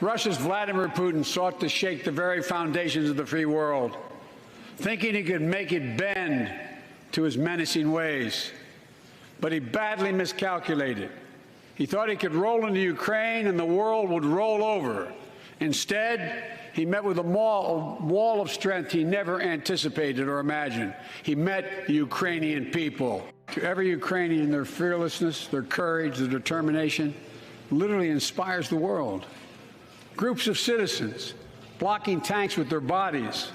Russia's Vladimir Putin sought to shake the very foundations of the free world, thinking he could make it bend to his menacing ways. But he badly miscalculated. He thought he could roll into Ukraine and the world would roll over. Instead, he met with a wall of strength he never anticipated or imagined. He met the Ukrainian people. To every Ukrainian, their fearlessness, their courage, their determination literally inspires the world. Groups of citizens blocking tanks with their bodies.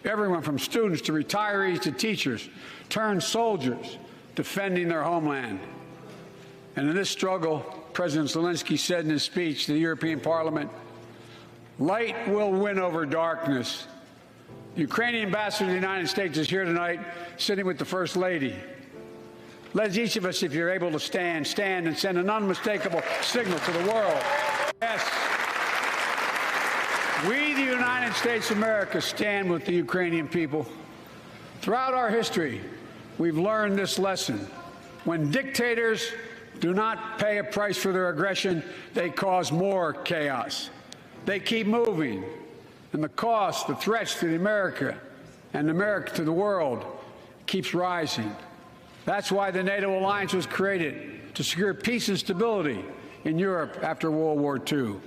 Everyone from students to retirees to teachers turned soldiers defending their homeland. And in this struggle, President Zelensky said in his speech to the European Parliament, "Light will win over darkness." The Ukrainian ambassador to the United States is here tonight, sitting with the First Lady. Let each of us, if you're able to stand and send an unmistakable signal to the world. Yes, we, the United States of America, stand with the Ukrainian people. Throughout our history, we've learned this lesson. When dictators do not pay a price for their aggression, they cause more chaos. They keep moving, and the cost, the threats to America and America to the world keeps rising. That's why the NATO alliance was created, to secure peace and stability in Europe after World War II.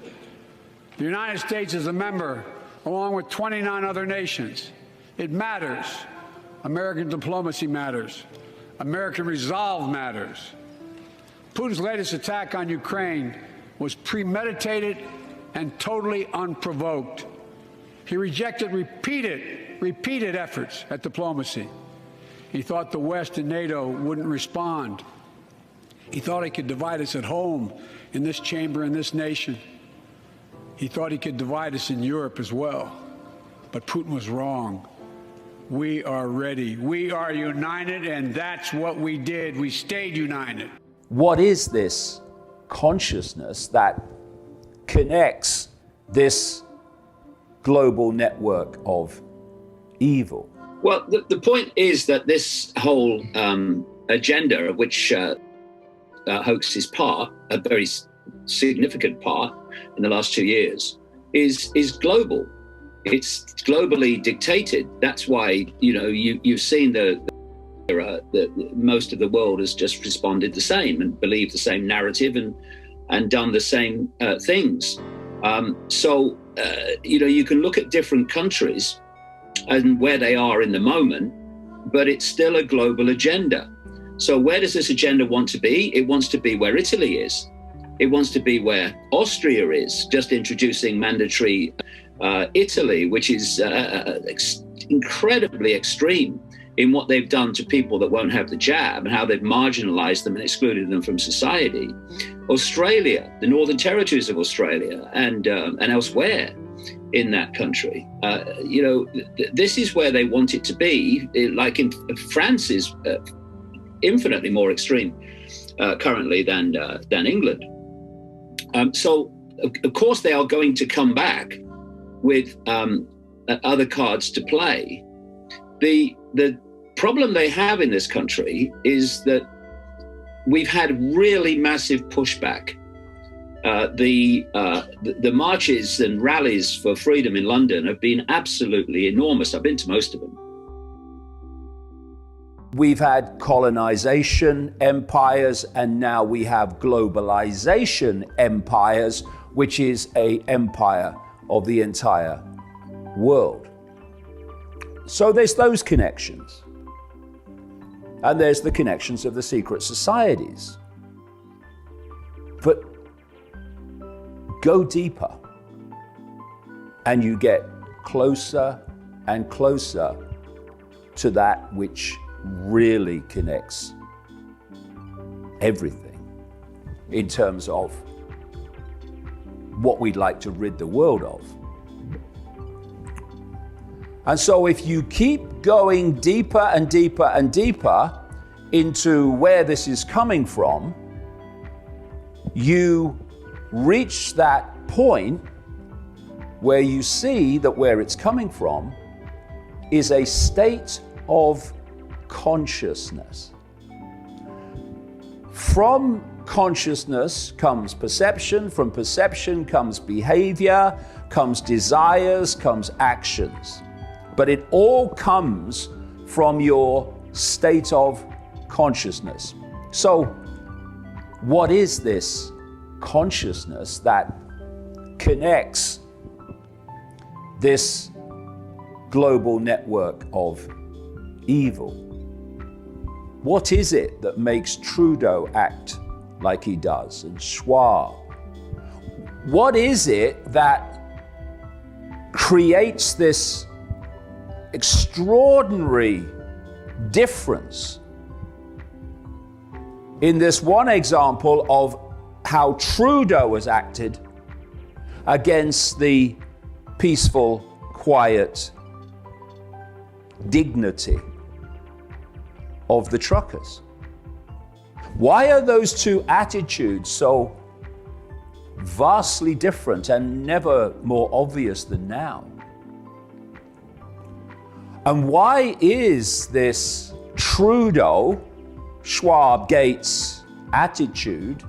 The United States is a member, along with 29 other nations. It matters. American diplomacy matters. American resolve matters. Putin's latest attack on Ukraine was premeditated and totally unprovoked. He rejected repeated efforts at diplomacy. He thought the West and NATO wouldn't respond. He thought he could divide us at home, in this chamber, in this nation. He thought he could divide us in Europe as well. But Putin was wrong. We are ready. We are united, and that's what we did. We stayed united. What is this consciousness that connects this global network of evil? Well, the point is that this whole agenda, of which hoax is part, a very significant part in the last 2 years, is global. It's globally dictated. That's why, you've seen the most of the world has just responded the same and believed the same narrative and done the same things. You can look at different countries and where they are in the moment, but it's still a global agenda. So where does this agenda want to be? It wants to be where Italy is. It wants to be where Austria is, just introducing mandatory Italy, which is incredibly extreme in what they've done to people that won't have the jab and how they've marginalized them and excluded them from society. Australia, the Northern Territories of Australia and elsewhere in that country. This is where they want it to be. Like in France is infinitely more extreme currently than England. So of course they are going to come back with other cards to play. The problem they have in this country is that we've had really massive pushback. The marches and rallies for freedom in London have been absolutely enormous. I've been to most of them. We've had colonization empires, and now we have globalization empires, which is an empire of the entire world. So there's those connections. And there's the connections of the secret societies. But go deeper, and you get closer and closer to that which really connects everything in terms of what we'd like to rid the world of. And so if you keep going deeper and deeper and deeper into where this is coming from, you reach that point where you see that where it's coming from is a state of consciousness. From consciousness comes perception, from perception comes behavior, comes desires, comes actions. But it all comes from your state of consciousness. So, what is this consciousness that connects this global network of evil? What is it that makes Trudeau act like he does, and Schwab? What is it that creates this extraordinary difference in this one example of how Trudeau has acted against the peaceful, quiet dignity of the truckers? Why are those two attitudes so vastly different and never more obvious than now? And why is this Trudeau, Schwab, Gates attitude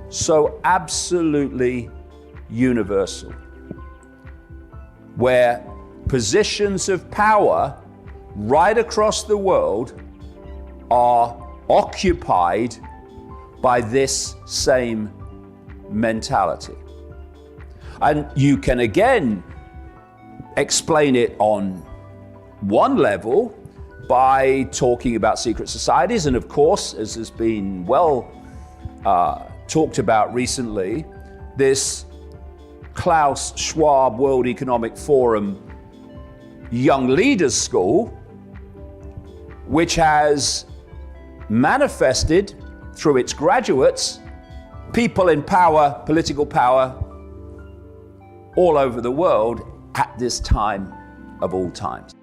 so absolutely universal, where positions of power right across the world are occupied by this same mentality? And you can again explain it on one level by talking about secret societies, and of course, as has been well talked about recently, this Klaus Schwab World Economic Forum Young Leaders School, which has manifested through its graduates people in power, political power, all over the world at this time of all times.